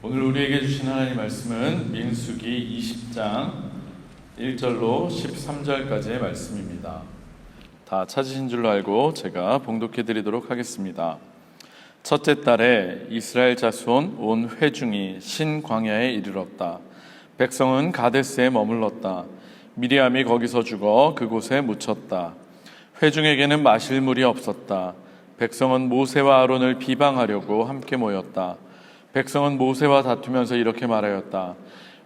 오늘 우리에게 주신 하나님 말씀은 민수기 20장 1절로 13절까지의 말씀입니다. 다 찾으신 줄로 알고 제가 봉독해 드리도록 하겠습니다. 첫째 달에 이스라엘 자손 온 회중이 신광야에 이르렀다. 백성은 가데스에 머물렀다. 미리암이 거기서 죽어 그곳에 묻혔다. 회중에게는 마실 물이 없었다. 백성은 모세와 아론을 비방하려고 함께 모였다. 백성은 모세와 다투면서 이렇게 말하였다.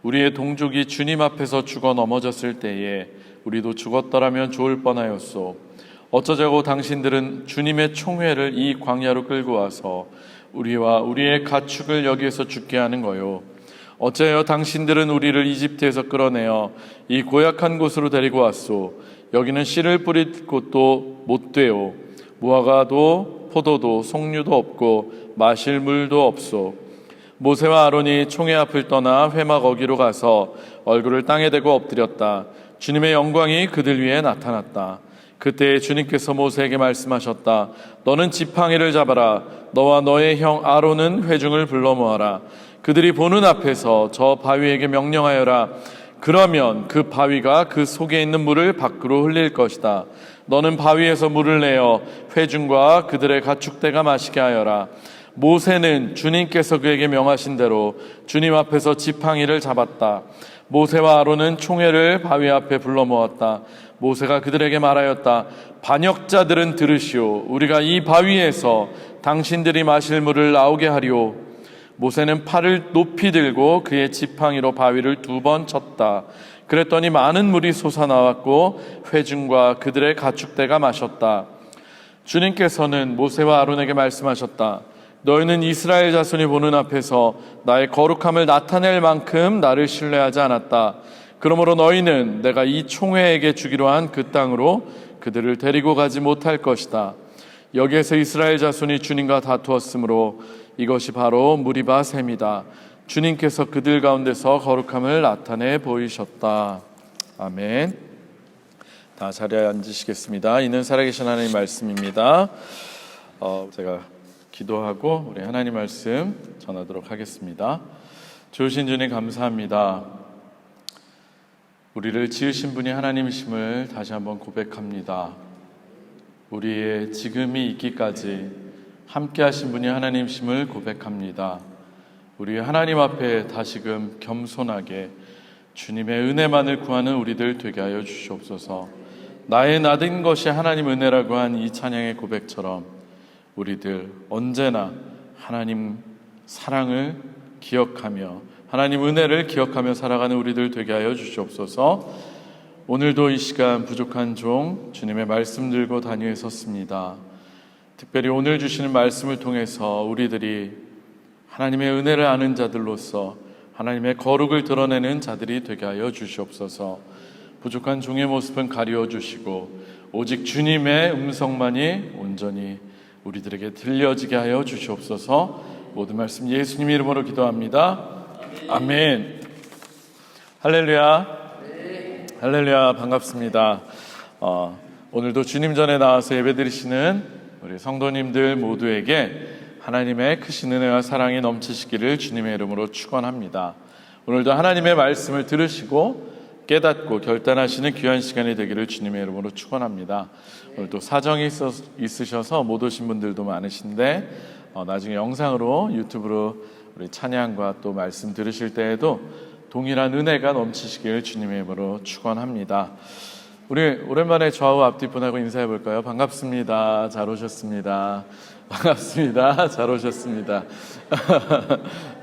우리의 동족이 주님 앞에서 죽어 넘어졌을 때에 우리도 죽었더라면 좋을 뻔하였소. 어쩌자고 당신들은 주님의 총회를 이 광야로 끌고 와서 우리와 우리의 가축을 여기에서 죽게 하는 거요. 어째여 당신들은 우리를 이집트에서 끌어내어 이 고약한 곳으로 데리고 왔소. 여기는 씨를 뿌릴 곳도 못 되오. 무화과도 포도도 송류도 없고 마실 물도 없소. 모세와 아론이 총회 앞을 떠나 회막 거기로 가서 얼굴을 땅에 대고 엎드렸다. 주님의 영광이 그들 위에 나타났다. 그때 주님께서 모세에게 말씀하셨다. 너는 지팡이를 잡아라. 너와 너의 형 아론은 회중을 불러 모아라. 그들이 보는 앞에서 저 바위에게 명령하여라. 그러면 그 바위가 그 속에 있는 물을 밖으로 흘릴 것이다. 너는 바위에서 물을 내어 회중과 그들의 가축대가 마시게 하여라. 모세는 주님께서 그에게 명하신 대로 주님 앞에서 지팡이를 잡았다. 모세와 아론은 총회를 바위 앞에 불러 모았다. 모세가 그들에게 말하였다. 반역자들은 들으시오. 우리가 이 바위에서 당신들이 마실 물을 나오게 하리오. 모세는 팔을 높이 들고 그의 지팡이로 바위를 2번 쳤다. 그랬더니 많은 물이 솟아나왔고 회중과 그들의 가축대가 마셨다. 주님께서는 모세와 아론에게 말씀하셨다. 너희는 이스라엘 자손이 보는 앞에서 나의 거룩함을 나타낼 만큼 나를 신뢰하지 않았다. 그러므로 너희는 내가 이 총회에게 주기로 한 그 땅으로 그들을 데리고 가지 못할 것이다. 여기에서 이스라엘 자손이 주님과 다투었으므로 이것이 바로 무리바 셈이다. 주님께서 그들 가운데서 거룩함을 나타내 보이셨다. 아멘. 다 자리에 앉으시겠습니다. 이는 살아계신 하나님 말씀입니다. 제가 기도하고 우리 하나님 말씀 전하도록 하겠습니다. 좋으신 주님 감사합니다. 우리를 지으신 분이 하나님이심을 다시 한번 고백합니다. 우리의 지금이 있기까지 함께 하신 분이 하나님이심을 고백합니다. 우리 하나님 앞에 다시금 겸손하게 주님의 은혜만을 구하는 우리들 되게 하여 주시옵소서. 나의 나된 것이 하나님 은혜라고 한 이 찬양의 고백처럼 우리들 언제나 하나님 사랑을 기억하며 하나님 은혜를 기억하며 살아가는 우리들 되게 하여 주시옵소서. 오늘도 이 시간 부족한 종 주님의 말씀 들고 단위에 섰습니다. 특별히 오늘 주시는 말씀을 통해서 우리들이 하나님의 은혜를 아는 자들로서 하나님의 거룩을 드러내는 자들이 되게 하여 주시옵소서. 부족한 종의 모습은 가리워 주시고 오직 주님의 음성만이 온전히 우리들에게 들려지게 하여 주시옵소서. 모든 말씀 예수님 이름으로 기도합니다. 아멘. 할렐루야. 할렐루야. 반갑습니다. 오늘도 주님 전에 나와서 예배드리시는 우리 성도님들 모두에게 하나님의 크신 은혜와 사랑이 넘치시기를 주님의 이름으로 축원합니다. 오늘도 하나님의 말씀을 들으시고 깨닫고 결단하시는 귀한 시간이 되기를 주님의 이름으로 축원합니다. 오늘도 사정이 있으셔서 못 오신 분들도 많으신데 나중에 영상으로 유튜브로 우리 찬양과 또 말씀 들으실 때에도 동일한 은혜가 넘치시기를 주님의 이름으로 축원합니다. 우리 오랜만에 좌우 앞뒤 분하고 인사해 볼까요? 반갑습니다. 잘 오셨습니다. 반갑습니다. 잘 오셨습니다.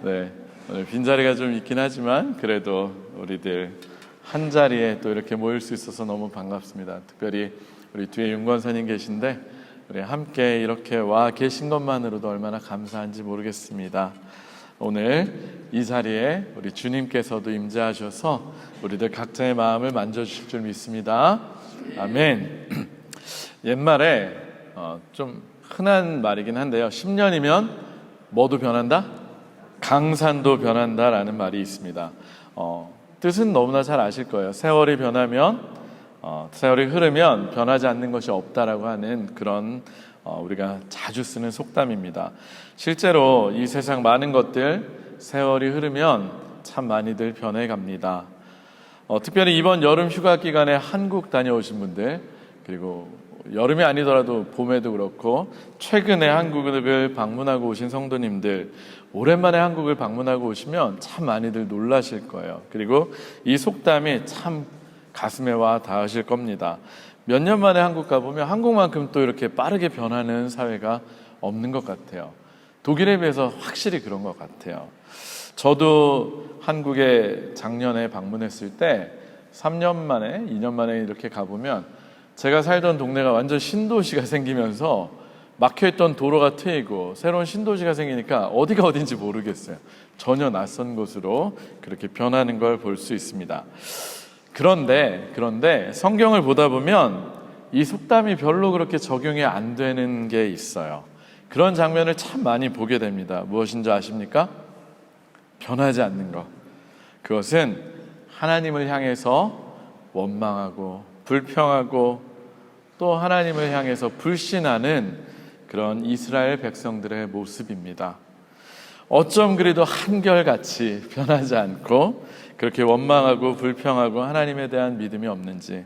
네, 오늘 빈자리가 좀 있긴 하지만 그래도 우리들 한 자리에 또 이렇게 모일 수 있어서 너무 반갑습니다. 특별히 우리 뒤에 윤권사님 계신데 우리 함께 이렇게 와 계신 것만으로도 얼마나 감사한지 모르겠습니다. 오늘 이 자리에 우리 주님께서도 임재하셔서 우리들 각자의 마음을 만져주실 줄 믿습니다. 아멘. 옛말에 좀 흔한 말이긴 한데요. 10년이면 뭐도 변한다? 강산도 변한다라는 말이 있습니다. 뜻은 너무나 잘 아실 거예요. 세월이 변하면 세월이 흐르면 변하지 않는 것이 없다라고 하는 그런 우리가 자주 쓰는 속담입니다. 실제로 이 세상 많은 것들 세월이 흐르면 참 많이들 변해갑니다. 특별히 이번 여름 휴가 기간에 한국 다녀오신 분들, 그리고 여름이 아니더라도 봄에도 그렇고 최근에 한국을 방문하고 오신 성도님들, 오랜만에 한국을 방문하고 오시면 참 많이들 놀라실 거예요. 그리고 이 속담이 참 가슴에 와 닿으실 겁니다. 몇 년 만에 한국 가보면 한국만큼 또 이렇게 빠르게 변하는 사회가 없는 것 같아요. 독일에 비해서 확실히 그런 것 같아요. 저도 한국에 작년에 방문했을 때 3년 만에, 2년 만에 이렇게 가보면 제가 살던 동네가 완전 신도시가 생기면서 막혀있던 도로가 트이고 새로운 신도시가 생기니까 어디가 어딘지 모르겠어요. 전혀 낯선 곳으로 그렇게 변하는 걸 볼 수 있습니다. 그런데 성경을 보다 보면 이 속담이 별로 그렇게 적용이 안 되는 게 있어요. 그런 장면을 참 많이 보게 됩니다. 무엇인지 아십니까? 변하지 않는 것. 그것은 하나님을 향해서 원망하고 불평하고 또 하나님을 향해서 불신하는 그런 이스라엘 백성들의 모습입니다. 어쩜 그래도 한결같이 변하지 않고 그렇게 원망하고 불평하고 하나님에 대한 믿음이 없는지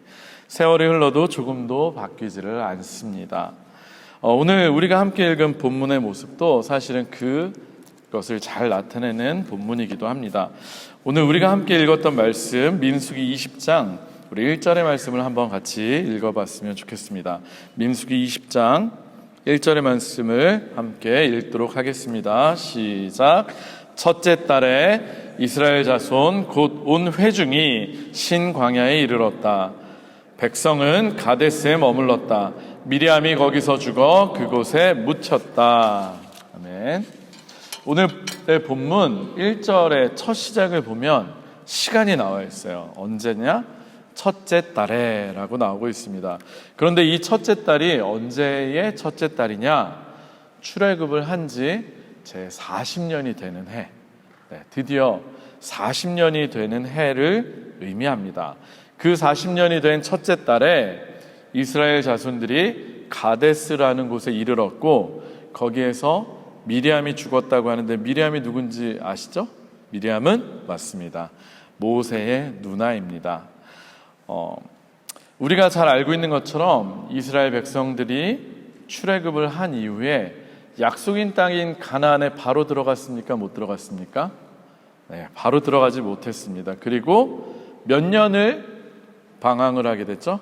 세월이 흘러도 조금도 바뀌지를 않습니다. 오늘 우리가 함께 읽은 본문의 모습도 사실은 그것을 잘 나타내는 본문이기도 합니다. 오늘 우리가 함께 읽었던 말씀 민수기 20장 우리 1절의 말씀을 한번 같이 읽어봤으면 좋겠습니다. 민수기 20장 1절의 말씀을 함께 읽도록 하겠습니다. 시작. 첫째 달에 이스라엘 자손 곧 온 회중이 신광야에 이르렀다. 백성은 가데스에 머물렀다. 미리암이 거기서 죽어 그곳에 묻혔다. 아멘. 오늘의 본문 1절의 첫 시작을 보면 시간이 나와 있어요. 언제냐? 첫째 달에 라고 나오고 있습니다. 그런데 이 첫째 달이 언제의 첫째 달이냐? 출애굽을 한 지 제 40년이 되는 해, 드디어 40년이 되는 해를 의미합니다. 그 40년이 된 첫째 달에 이스라엘 자손들이 가데스라는 곳에 이르렀고 거기에서 미리암이 죽었다고 하는데 미리암이 누군지 아시죠? 미리암은 맞습니다. 모세의 누나입니다. 우리가 잘 알고 있는 것처럼 이스라엘 백성들이 출애굽을 한 이후에 약속인 땅인 가나안에 바로 들어갔습니까? 못 들어갔습니까? 네, 바로 들어가지 못했습니다. 그리고 몇 년을 방황을 하게 됐죠?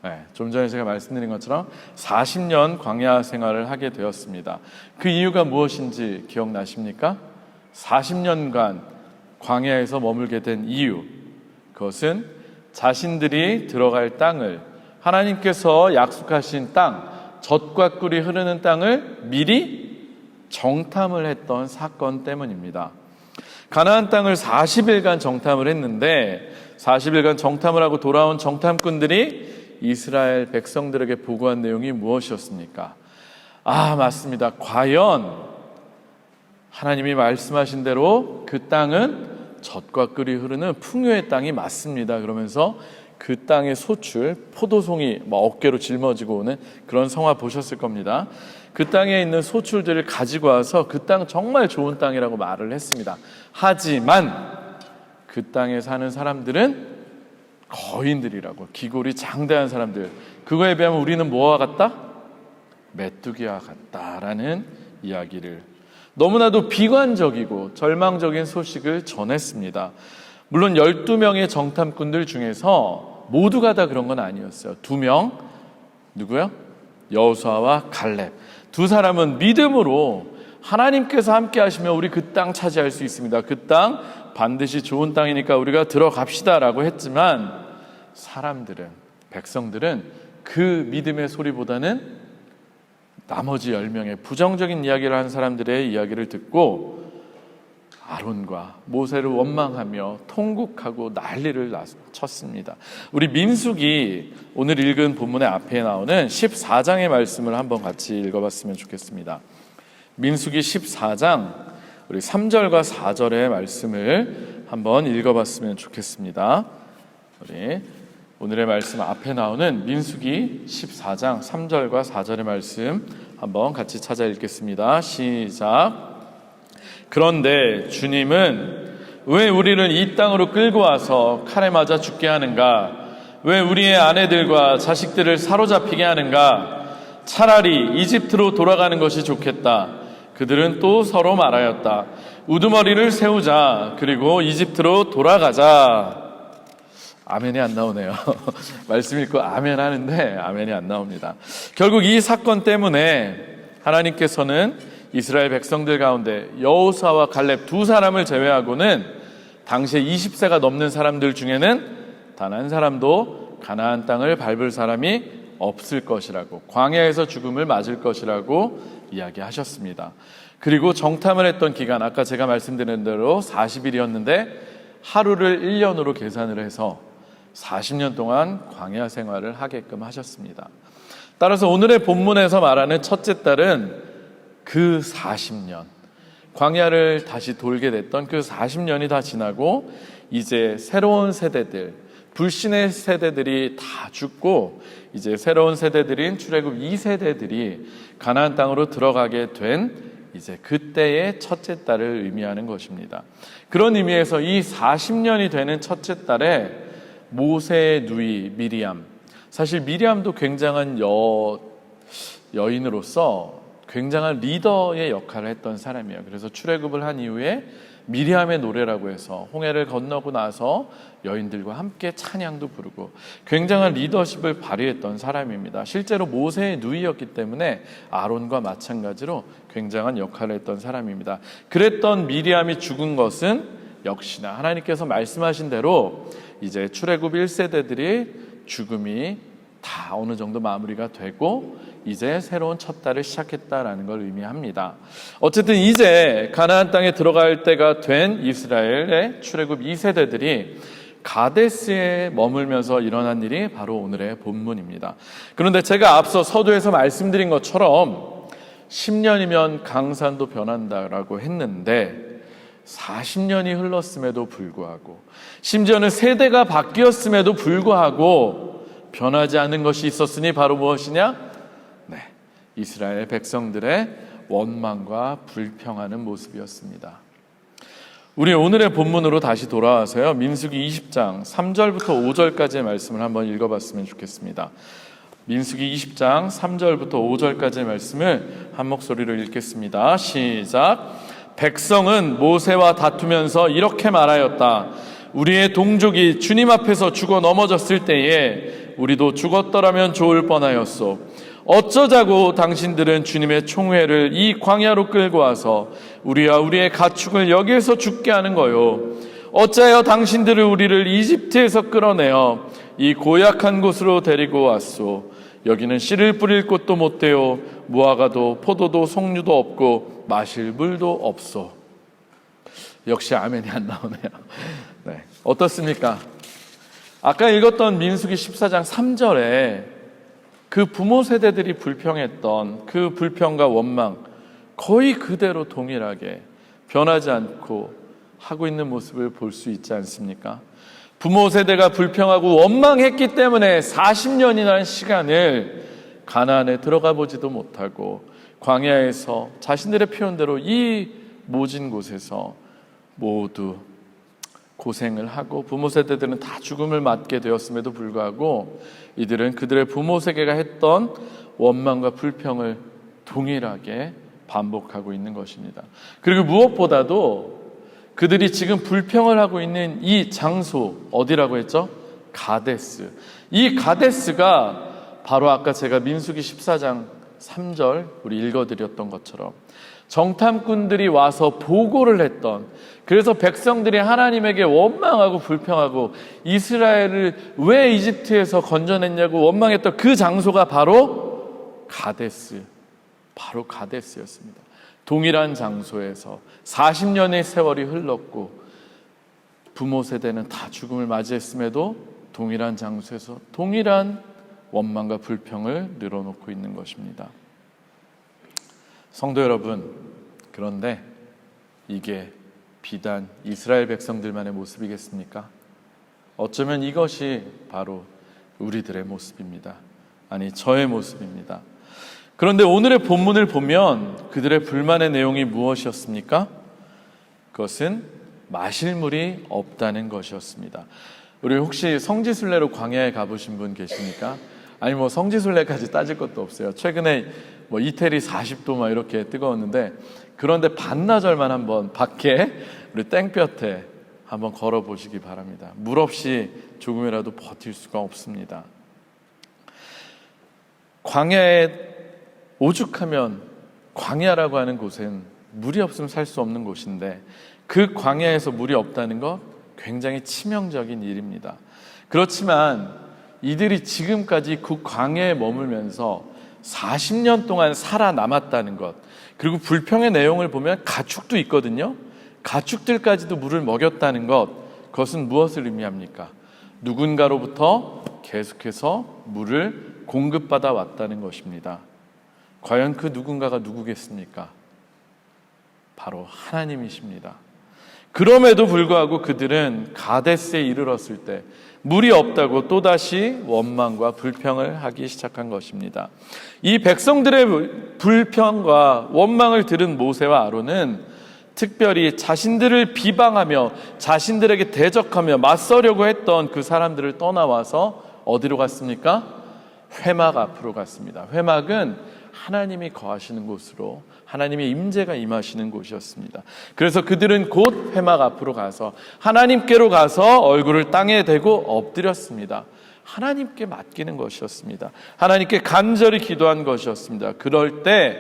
네, 좀 전에 제가 말씀드린 것처럼 40년 광야 생활을 하게 되었습니다. 그 이유가 무엇인지 기억나십니까? 40년간 광야에서 머물게 된 이유, 그것은 자신들이 들어갈 땅을 하나님께서 약속하신 땅, 젖과 꿀이 흐르는 땅을 미리 정탐을 했던 사건 때문입니다. 가나안 땅을 40일간 정탐을 했는데 40일간 정탐을 하고 돌아온 정탐꾼들이 이스라엘 백성들에게 보고한 내용이 무엇이었습니까? 맞습니다. 과연 하나님이 말씀하신 대로 그 땅은 젖과 꿀이 흐르는 풍요의 땅이 맞습니다. 그러면서 그 땅의 소출, 포도송이 어깨로 짊어지고 오는 그런 성화 보셨을 겁니다. 그 땅에 있는 소출들을 가지고 와서 그 땅 정말 좋은 땅이라고 말을 했습니다. 하지만 그 땅에 사는 사람들은 거인들이라고, 기골이 장대한 사람들, 그거에 비하면 우리는 뭐와 같다? 메뚜기와 같다라는 이야기를 너무나도 비관적이고 절망적인 소식을 전했습니다. 물론 12명의 정탐꾼들 중에서 모두가 다 그런 건 아니었어요. 2명, 누구요? 여호수아와 갈렙. 두 사람은 믿음으로 하나님께서 함께 하시면 우리 그 땅 차지할 수 있습니다. 그 땅 반드시 좋은 땅이니까 우리가 들어갑시다라고 했지만 사람들은, 백성들은 그 믿음의 소리보다는 나머지 10명의 부정적인 이야기를 하는 사람들의 이야기를 듣고 아론과 모세를 원망하며 통곡하고 난리를 쳤습니다. 우리 민수기 오늘 읽은 본문의 앞에 나오는 14장의 말씀을 한번 같이 읽어봤으면 좋겠습니다. 민수기 14장 우리 3절과 4절의 말씀을 한번 읽어봤으면 좋겠습니다. 우리 오늘의 말씀 앞에 나오는 민수기 14장 3절과 4절의 말씀 한번 같이 찾아 읽겠습니다. 시작. 그런데 주님은 왜 우리를 이 땅으로 끌고 와서 칼에 맞아 죽게 하는가? 왜 우리의 아내들과 자식들을 사로잡히게 하는가? 차라리 이집트로 돌아가는 것이 좋겠다. 그들은 또 서로 말하였다. 우두머리를 세우자. 그리고 이집트로 돌아가자. 아멘이 안 나오네요. 말씀 읽고 아멘 하는데 아멘이 안 나옵니다. 결국 이 사건 때문에 하나님께서는 이스라엘 백성들 가운데 여호수아와 갈렙 두 사람을 제외하고는 당시에 20세가 넘는 사람들 중에는 단 한 사람도 가나안 땅을 밟을 사람이 없을 것이라고, 광야에서 죽음을 맞을 것이라고 이야기하셨습니다. 그리고 정탐을 했던 기간, 아까 제가 말씀드린 대로 40일이었는데 하루를 1년으로 계산을 해서 40년 동안 광야 생활을 하게끔 하셨습니다. 따라서 오늘의 본문에서 말하는 첫째 딸은 그 40년, 광야를 다시 돌게 됐던 그 40년이 다 지나고 이제 새로운 세대들, 불신의 세대들이 다 죽고 이제 새로운 세대들인 출애굽 2세대들이 가나안 땅으로 들어가게 된 이제 그때의 첫째 딸을 의미하는 것입니다. 그런 의미에서 이 40년이 되는 첫째 딸에 모세의 누이 미리암, 사실 미리암도 굉장한 여인으로서 굉장한 리더의 역할을 했던 사람이에요. 그래서 출애굽을 한 이후에 미리암의 노래라고 해서 홍해를 건너고 나서 여인들과 함께 찬양도 부르고 굉장한 리더십을 발휘했던 사람입니다. 실제로 모세의 누이였기 때문에 아론과 마찬가지로 굉장한 역할을 했던 사람입니다. 그랬던 미리암이 죽은 것은 역시나 하나님께서 말씀하신 대로 이제 출애굽 1세대들이 죽음이 다 어느 정도 마무리가 되고 이제 새로운 첫 달을 시작했다라는 걸 의미합니다. 어쨌든 이제 가나안 땅에 들어갈 때가 된 이스라엘의 출애굽 2세대들이 가데스에 머물면서 일어난 일이 바로 오늘의 본문입니다. 그런데 제가 앞서 서두에서 말씀드린 것처럼 10년이면 강산도 변한다라고 했는데 40년이 흘렀음에도 불구하고, 심지어는 세대가 바뀌었음에도 불구하고 변하지 않은 것이 있었으니 바로 무엇이냐? 네, 이스라엘 백성들의 원망과 불평하는 모습이었습니다. 우리 오늘의 본문으로 다시 돌아와서요, 민수기 20장 3절부터 5절까지의 말씀을 한번 읽어봤으면 좋겠습니다. 민수기 20장 3절부터 5절까지의 말씀을 한 목소리로 읽겠습니다. 시작. 백성은 모세와 다투면서 이렇게 말하였다. 우리의 동족이 주님 앞에서 죽어 넘어졌을 때에 우리도 죽었더라면 좋을 뻔하였소. 어쩌자고 당신들은 주님의 총회를 이 광야로 끌고 와서 우리와 우리의 가축을 여기에서 죽게 하는 거요. 어찌하여 당신들을 우리를 이집트에서 끌어내어 이 고약한 곳으로 데리고 왔소. 여기는 씨를 뿌릴 곳도 못 되어 무화과도 포도도 석류도 없고 마실 물도 없소. 역시 아멘이 안 나오네요. 네, 어떻습니까? 아까 읽었던 민수기 14장 3절에 그 부모 세대들이 불평했던 그 불평과 원망 거의 그대로 동일하게 변하지 않고 하고 있는 모습을 볼 수 있지 않습니까? 부모 세대가 불평하고 원망했기 때문에 40년이라는 시간을 가나안에 들어가 보지도 못하고 광야에서 자신들의 표현대로 이 모진 곳에서 모두 고생을 하고 부모 세대들은 다 죽음을 맞게 되었음에도 불구하고 이들은 그들의 부모 세대가 했던 원망과 불평을 동일하게 반복하고 있는 것입니다. 그리고 무엇보다도 그들이 지금 불평을 하고 있는 이 장소 어디라고 했죠? 가데스. 이 가데스가 바로 아까 제가 민수기 14장 3절 우리 읽어드렸던 것처럼 정탐꾼들이 와서 보고를 했던, 그래서 백성들이 하나님에게 원망하고 불평하고 이스라엘을 왜 이집트에서 건져냈냐고 원망했던 그 장소가 바로 가데스, 바로 가데스였습니다. 동일한 장소에서 40년의 세월이 흘렀고 부모 세대는 다 죽음을 맞이했음에도 동일한 장소에서 동일한 원망과 불평을 늘어놓고 있는 것입니다. 성도 여러분, 그런데 이게 비단 이스라엘 백성들만의 모습이겠습니까? 어쩌면 이것이 바로 우리들의 모습입니다. 아니, 저의 모습입니다. 그런데 오늘의 본문을 보면 그들의 불만의 내용이 무엇이었습니까? 그것은 마실 물이 없다는 것이었습니다. 우리 혹시 성지순례로 광야에 가보신 분 계십니까? 아니 뭐 성지순례까지 따질 것도 없어요. 최근에 뭐 이태리 40도 막 이렇게 뜨거웠는데, 그런데 반나절만 한번 밖에 우리 땡볕에 한번 걸어보시기 바랍니다. 물 없이 조금이라도 버틸 수가 없습니다. 광야에 오죽하면, 광야라고 하는 곳은 물이 없으면 살 수 없는 곳인데, 그 광야에서 물이 없다는 것 굉장히 치명적인 일입니다. 그렇지만 이들이 지금까지 그 광야에 머물면서 40년 동안 살아남았다는 것, 그리고 불평의 내용을 보면 가축도 있거든요. 가축들까지도 물을 먹였다는 것, 그것은 무엇을 의미합니까? 누군가로부터 계속해서 물을 공급받아 왔다는 것입니다. 과연 그 누군가가 누구겠습니까? 바로 하나님이십니다. 그럼에도 불구하고 그들은 가데스에 이르렀을 때 물이 없다고 또다시 원망과 불평을 하기 시작한 것입니다. 이 백성들의 불평과 원망을 들은 모세와 아론은 특별히 자신들을 비방하며 자신들에게 대적하며 맞서려고 했던 그 사람들을 떠나와서 어디로 갔습니까? 회막 앞으로 갔습니다. 회막은 하나님이 거하시는 곳으로, 하나님의 임재가 임하시는 곳이었습니다. 그래서 그들은 곧 회막 앞으로 가서 하나님께로 가서 얼굴을 땅에 대고 엎드렸습니다. 하나님께 맡기는 것이었습니다. 하나님께 간절히 기도한 것이었습니다. 그럴 때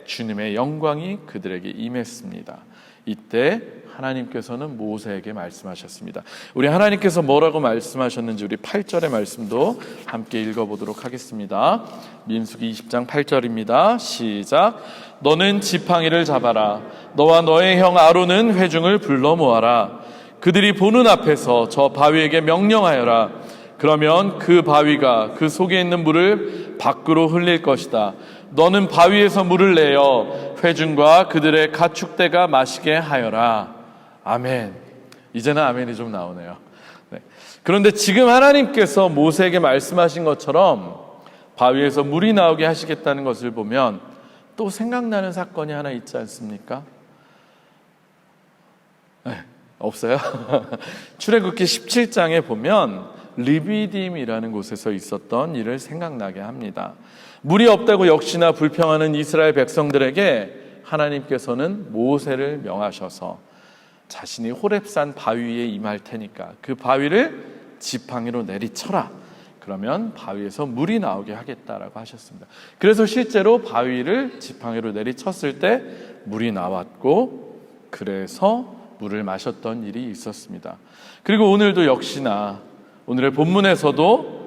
주님의 영광이 그들에게 임했습니다. 이때 하나님께서는 모세에게 말씀하셨습니다. 우리 하나님께서 뭐라고 말씀하셨는지 우리 8절의 말씀도 함께 읽어보도록 하겠습니다. 민수기 20장 8절입니다. 시작. 너는 지팡이를 잡아라. 너와 너의 형 아론은 회중을 불러 모아라. 그들이 보는 앞에서 저 바위에게 명령하여라. 그러면 그 바위가 그 속에 있는 물을 밖으로 흘릴 것이다. 너는 바위에서 물을 내어 회중과 그들의 가축대가 마시게 하여라. 아멘. 이제는 아멘이 좀 나오네요. 네. 그런데 지금 하나님께서 모세에게 말씀하신 것처럼 바위에서 물이 나오게 하시겠다는 것을 보면 또 생각나는 사건이 하나 있지 않습니까? 네, 없어요? 출애굽기 17장에 보면 르비딤이라는 곳에서 있었던 일을 생각나게 합니다. 물이 없다고 역시나 불평하는 이스라엘 백성들에게 하나님께서는 모세를 명하셔서 자신이 호렙산 바위 위에 임할 테니까 그 바위를 지팡이로 내리쳐라. 그러면 바위에서 물이 나오게 하겠다라고 하셨습니다. 그래서 실제로 바위를 지팡이로 내리쳤을 때 물이 나왔고, 그래서 물을 마셨던 일이 있었습니다. 그리고 오늘도 역시나 오늘의 본문에서도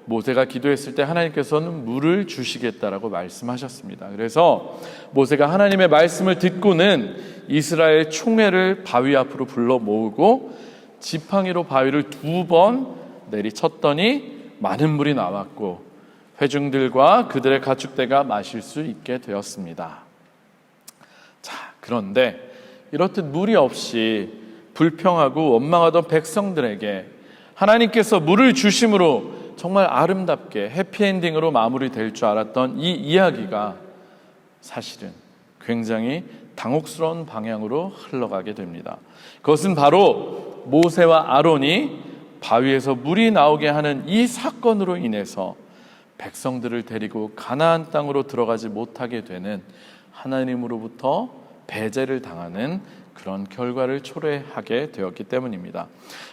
모세가 기도했을 때 하나님께서는 물을 주시겠다라고 말씀하셨습니다. 그래서 모세가 하나님의 말씀을 듣고는 이스라엘 총회를 바위 앞으로 불러 모으고 지팡이로 바위를 2번 내리쳤더니 많은 물이 나왔고 회중들과 그들의 가축대가 마실 수 있게 되었습니다. 자, 그런데 이렇듯 물이 없이 불평하고 원망하던 백성들에게 하나님께서 물을 주심으로 정말 아름답게 해피엔딩으로 마무리될 줄 알았던 이 이야기가 사실은 굉장히 당혹스러운 방향으로 흘러가게 됩니다. 그것은 바로 모세와 아론이 바위에서 물이 나오게 하는 이 사건으로 인해서 백성들을 데리고 가나안 땅으로 들어가지 못하게 되는, 하나님으로부터 배제를 당하는 그런 결과를 초래하게 되었기 때문입니다.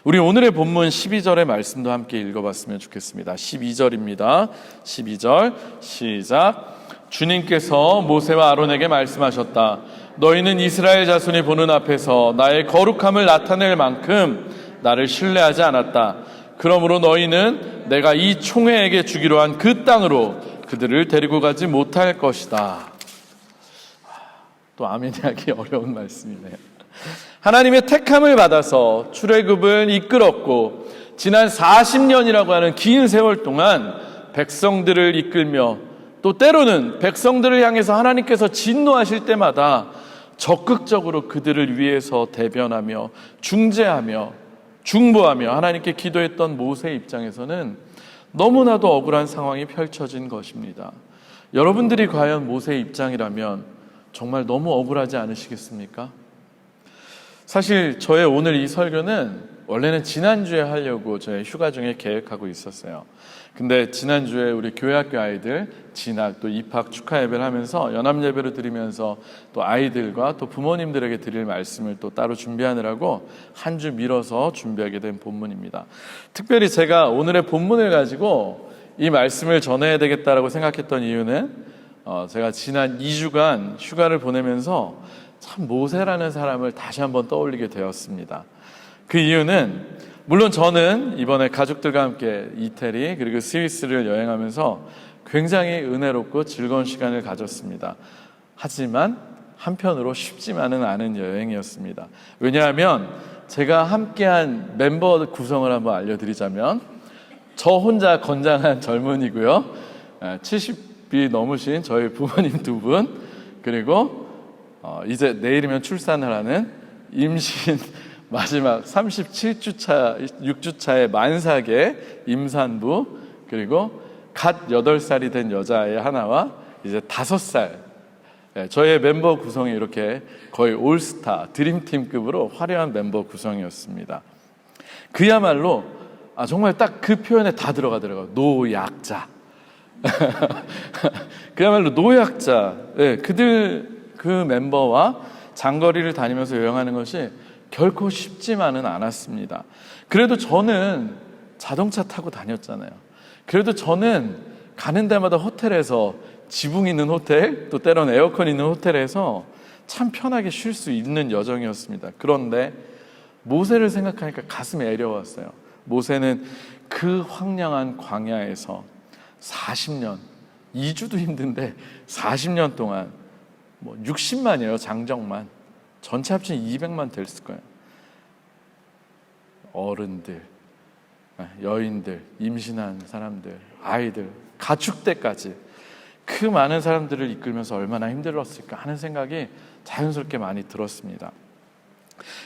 우리 오늘의 본문 12절의 말씀도 함께 읽어봤으면 좋겠습니다. 12절입니다. 12절 시작. 주님께서 모세와 아론에게 말씀하셨다. 너희는 이스라엘 자손이 보는 앞에서 나의 거룩함을 나타낼 만큼 나를 신뢰하지 않았다. 그러므로 너희는 내가 이 총회에게 주기로 한 그 땅으로 그들을 데리고 가지 못할 것이다. 또 아멘이 하기 어려운 말씀이네요. 하나님의 택함을 받아서 출애굽을 이끌었고 지난 40년이라고 하는 긴 세월 동안 백성들을 이끌며 또 때로는 백성들을 향해서 하나님께서 진노하실 때마다 적극적으로 그들을 위해서 대변하며 중재하며 중보하며 하나님께 기도했던 모세 입장에서는 너무나도 억울한 상황이 펼쳐진 것입니다. 여러분들이 과연 모세의 입장이라면 정말 너무 억울하지 않으시겠습니까? 사실 저의 오늘 이 설교는 원래는 지난주에 하려고 저의 휴가 중에 계획하고 있었어요. 근데 지난주에 우리 교회학교 아이들 진학 또 입학 축하 예배를 하면서 연합 예배를 드리면서 또 아이들과 또 부모님들에게 드릴 말씀을 또 따로 준비하느라고 한 주 미뤄서 준비하게 된 본문입니다. 특별히 제가 오늘의 본문을 가지고 이 말씀을 전해야 되겠다라고 생각했던 이유는 제가 지난 2주간 휴가를 보내면서 참 모세라는 사람을 다시 한번 떠올리게 되었습니다. 그 이유는 물론 저는 이번에 가족들과 함께 이태리 그리고 스위스를 여행하면서 굉장히 은혜롭고 즐거운 시간을 가졌습니다. 하지만 한편으로 쉽지만은 않은 여행이었습니다. 왜냐하면 제가 함께한 멤버 구성을 한번 알려드리자면 저 혼자 건장한 젊은이고요, 70이 넘으신 저희 부모님 2분, 그리고 이제 내일이면 출산을 하는 임신 마지막 37주차, 6주차의 만삭의 임산부, 그리고 갓 8살이 된 여자아이 하나와 이제 5살, 저의 멤버 구성이 이렇게 거의 올스타, 드림팀급으로 화려한 멤버 구성이었습니다. 그야말로 정말 딱 그 표현에 다 들어가더라고요. 노약자. 그야말로 노약자. 그 멤버와 장거리를 다니면서 여행하는 것이 결코 쉽지만은 않았습니다. 그래도 저는 자동차 타고 다녔잖아요. 그래도 저는 가는 데마다 호텔에서 지붕 있는 호텔, 또 때로는 에어컨 있는 호텔에서 참 편하게 쉴 수 있는 여정이었습니다. 그런데 모세를 생각하니까 가슴이 애려왔어요. 모세는 그 황량한 광야에서 40년, 2주도 힘든데 40년 동안 60만이에요, 장정만. 전체 합치면 200만 됐을 거예요. 어른들, 여인들, 임신한 사람들, 아이들, 가축대까지 그 많은 사람들을 이끌면서 얼마나 힘들었을까 하는 생각이 자연스럽게 많이 들었습니다.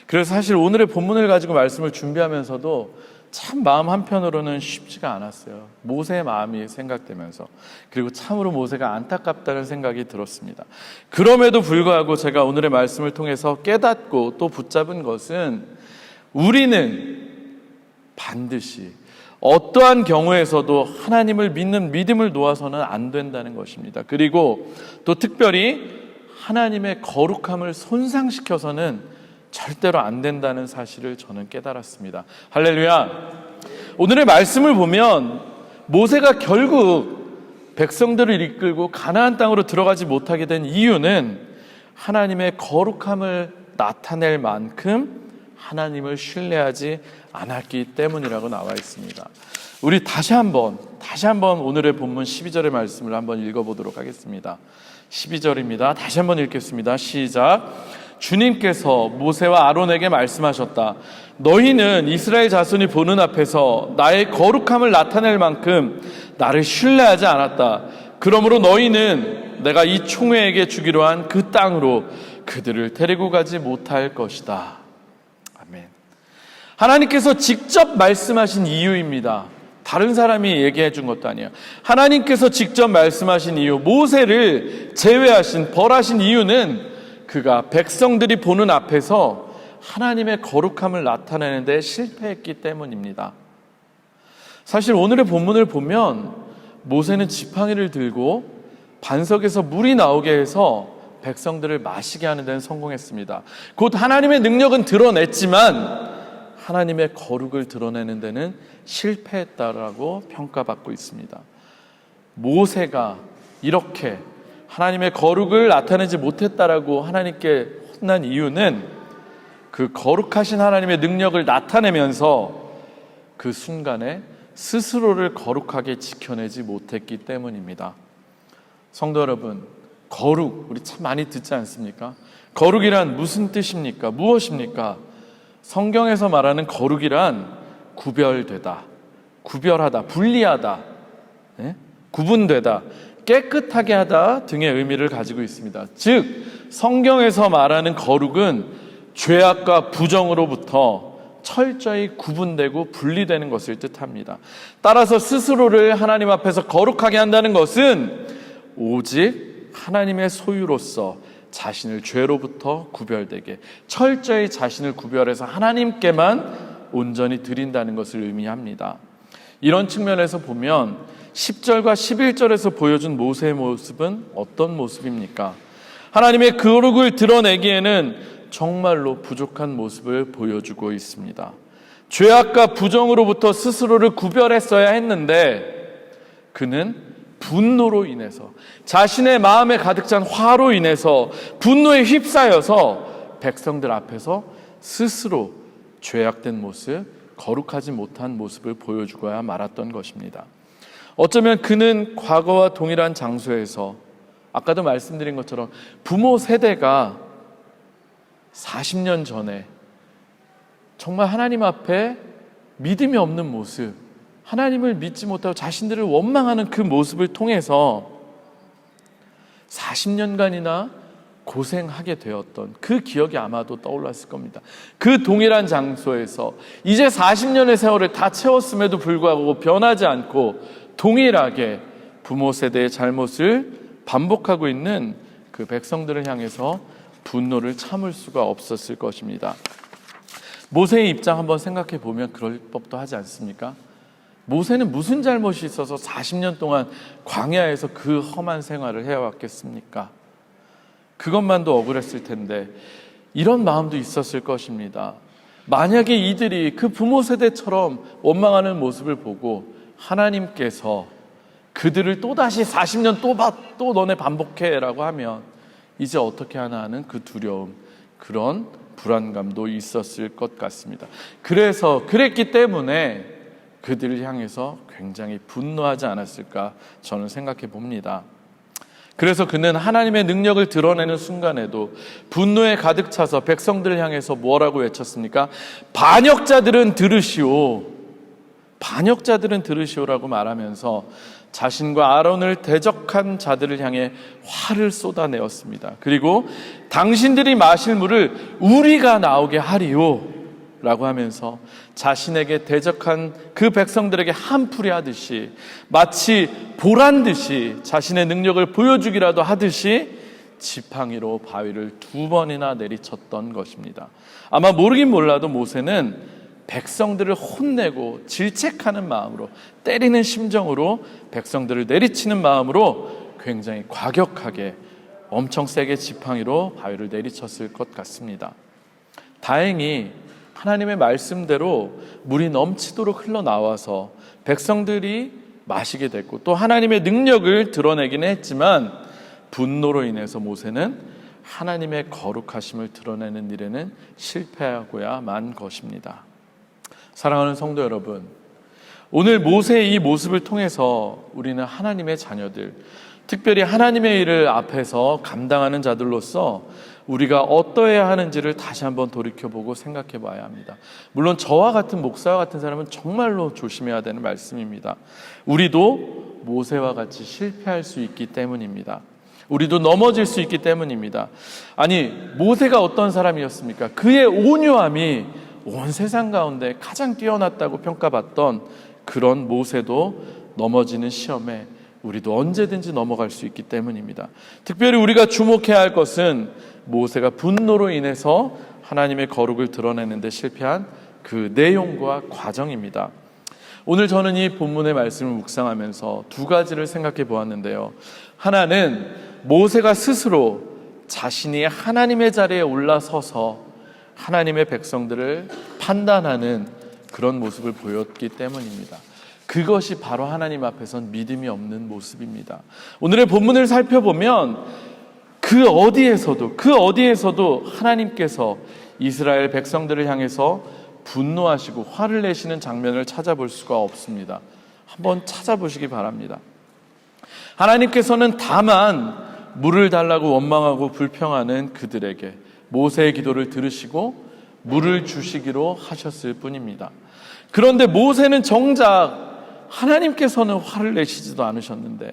그래서 사실 오늘의 본문을 가지고 말씀을 준비하면서도 참 마음 한편으로는 쉽지가 않았어요. 모세의 마음이 생각되면서, 그리고 참으로 모세가 안타깝다는 생각이 들었습니다. 그럼에도 불구하고 제가 오늘의 말씀을 통해서 깨닫고 또 붙잡은 것은 우리는 반드시 어떠한 경우에서도 하나님을 믿는 믿음을 놓아서는 안 된다는 것입니다. 그리고 또 특별히 하나님의 거룩함을 손상시켜서는 절대로 안 된다는 사실을 저는 깨달았습니다. 할렐루야. 오늘의 말씀을 보면 모세가 결국 백성들을 이끌고 가나안 땅으로 들어가지 못하게 된 이유는 하나님의 거룩함을 나타낼 만큼 하나님을 신뢰하지 않았기 때문이라고 나와 있습니다. 우리 다시 한번 오늘의 본문 12절의 말씀을 한번 읽어보도록 하겠습니다. 12절입니다. 다시 한번 읽겠습니다. 시작. 주님께서 모세와 아론에게 말씀하셨다. 너희는 이스라엘 자손이 보는 앞에서 나의 거룩함을 나타낼 만큼 나를 신뢰하지 않았다. 그러므로 너희는 내가 이 총회에게 주기로 한 그 땅으로 그들을 데리고 가지 못할 것이다. 아멘. 하나님께서 직접 말씀하신 이유입니다. 다른 사람이 얘기해 준 것도 아니에요. 하나님께서 직접 말씀하신 이유, 모세를 제외하신, 벌하신 이유는 그가 백성들이 보는 앞에서 하나님의 거룩함을 나타내는 데 실패했기 때문입니다. 사실 오늘의 본문을 보면 모세는 지팡이를 들고 반석에서 물이 나오게 해서 백성들을 마시게 하는 데는 성공했습니다. 곧 하나님의 능력은 드러냈지만 하나님의 거룩을 드러내는 데는 실패했다라고 평가받고 있습니다. 모세가 이렇게 하나님의 거룩을 나타내지 못했다라고 하나님께 혼난 이유는 그 거룩하신 하나님의 능력을 나타내면서 그 순간에 스스로를 거룩하게 지켜내지 못했기 때문입니다. 성도 여러분, 거룩 우리 참 많이 듣지 않습니까? 거룩이란 무슨 뜻입니까? 무엇입니까? 성경에서 말하는 거룩이란 구별되다, 구별하다, 분리하다, 구분되다, 깨끗하게 하다 등의 의미를 가지고 있습니다. 즉 성경에서 말하는 거룩은 죄악과 부정으로부터 철저히 구분되고 분리되는 것을 뜻합니다. 따라서 스스로를 하나님 앞에서 거룩하게 한다는 것은 오직 하나님의 소유로서 자신을 죄로부터 구별되게 철저히 자신을 구별해서 하나님께만 온전히 드린다는 것을 의미합니다. 이런 측면에서 보면 10절과 11절에서 보여준 모세의 모습은 어떤 모습입니까? 하나님의 거룩을 드러내기에는 정말로 부족한 모습을 보여주고 있습니다. 죄악과 부정으로부터 스스로를 구별했어야 했는데 그는 분노로 인해서, 자신의 마음에 가득 찬 화로 인해서 분노에 휩싸여서 백성들 앞에서 스스로 죄악된 모습, 거룩하지 못한 모습을 보여주고야 말았던 것입니다. 어쩌면 그는 과거와 동일한 장소에서 아까도 말씀드린 것처럼 부모 세대가 40년 전에 정말 하나님 앞에 믿음이 없는 모습, 하나님을 믿지 못하고 자신들을 원망하는 그 모습을 통해서 40년간이나 고생하게 되었던 그 기억이 아마도 떠올랐을 겁니다. 그 동일한 장소에서 이제 40년의 세월을 다 채웠음에도 불구하고 변하지 않고 동일하게 부모 세대의 잘못을 반복하고 있는 그 백성들을 향해서 분노를 참을 수가 없었을 것입니다. 모세의 입장 한번 생각해 보면 그럴 법도 하지 않습니까? 모세는 무슨 잘못이 있어서 40년 동안 광야에서 그 험한 생활을 해왔겠습니까? 그것만도 억울했을 텐데 이런 마음도 있었을 것입니다. 만약에 이들이 그 부모 세대처럼 원망하는 모습을 보고 하나님께서 그들을 또다시 40년 또 너네 반복해 라고 하면 이제 어떻게 하나 하는 그 두려움, 그런 불안감도 있었을 것 같습니다. 그랬기 때문에 그들을 향해서 굉장히 분노하지 않았을까 저는 생각해 봅니다. 그래서 그는 하나님의 능력을 드러내는 순간에도 분노에 가득 차서 백성들을 향해서 뭐라고 외쳤습니까? 반역자들은 들으시오. 반역자들은 들으시오라고 말하면서 자신과 아론을 대적한 자들을 향해 화를 쏟아내었습니다. 그리고 당신들이 마실 물을 우리가 나오게 하리오 라고 하면서 자신에게 대적한 그 백성들에게 한풀이 하듯이, 마치 보란듯이 자신의 능력을 보여주기라도 하듯이 지팡이로 바위를 2번이나 내리쳤던 것입니다. 아마 모르긴 몰라도 모세는 백성들을 혼내고 질책하는 마음으로, 때리는 심정으로 백성들을 내리치는 마음으로 굉장히 과격하게 엄청 세게 지팡이로 바위를 내리쳤을 것 같습니다. 다행히 하나님의 말씀대로 물이 넘치도록 흘러나와서 백성들이 마시게 됐고 또 하나님의 능력을 드러내기는 했지만 분노로 인해서 모세는 하나님의 거룩하심을 드러내는 일에는 실패하고야 만 것입니다. 사랑하는 성도 여러분, 오늘 모세의 이 모습을 통해서 우리는 하나님의 자녀들, 특별히 하나님의 일을 앞에서 감당하는 자들로서 우리가 어떠해야 하는지를 다시 한번 돌이켜보고 생각해 봐야 합니다. 물론 저와 같은 목사와 같은 사람은 정말로 조심해야 되는 말씀입니다. 우리도 모세와 같이 실패할 수 있기 때문입니다. 우리도 넘어질 수 있기 때문입니다. 아니, 모세가 어떤 사람이었습니까? 그의 온유함이 온 세상 가운데 가장 뛰어났다고 평가받던 그런 모세도 넘어지는 시험에 우리도 언제든지 넘어갈 수 있기 때문입니다. 특별히 우리가 주목해야 할 것은 모세가 분노로 인해서 하나님의 거룩을 드러내는 데 실패한 그 내용과 과정입니다. 오늘 저는 이 본문의 말씀을 묵상하면서 두 가지를 생각해 보았는데요. 하나는 모세가 스스로 자신이 하나님의 자리에 올라서서 하나님의 백성들을 판단하는 그런 모습을 보였기 때문입니다. 그것이 바로 하나님 앞에선 믿음이 없는 모습입니다. 오늘의 본문을 살펴보면 그 어디에서도 하나님께서 이스라엘 백성들을 향해서 분노하시고 화를 내시는 장면을 찾아볼 수가 없습니다. 한번 찾아보시기 바랍니다. 하나님께서는 다만 물을 달라고 원망하고 불평하는 그들에게 모세의 기도를 들으시고 물을 주시기로 하셨을 뿐입니다. 그런데 모세는 정작 하나님께서는 화를 내시지도 않으셨는데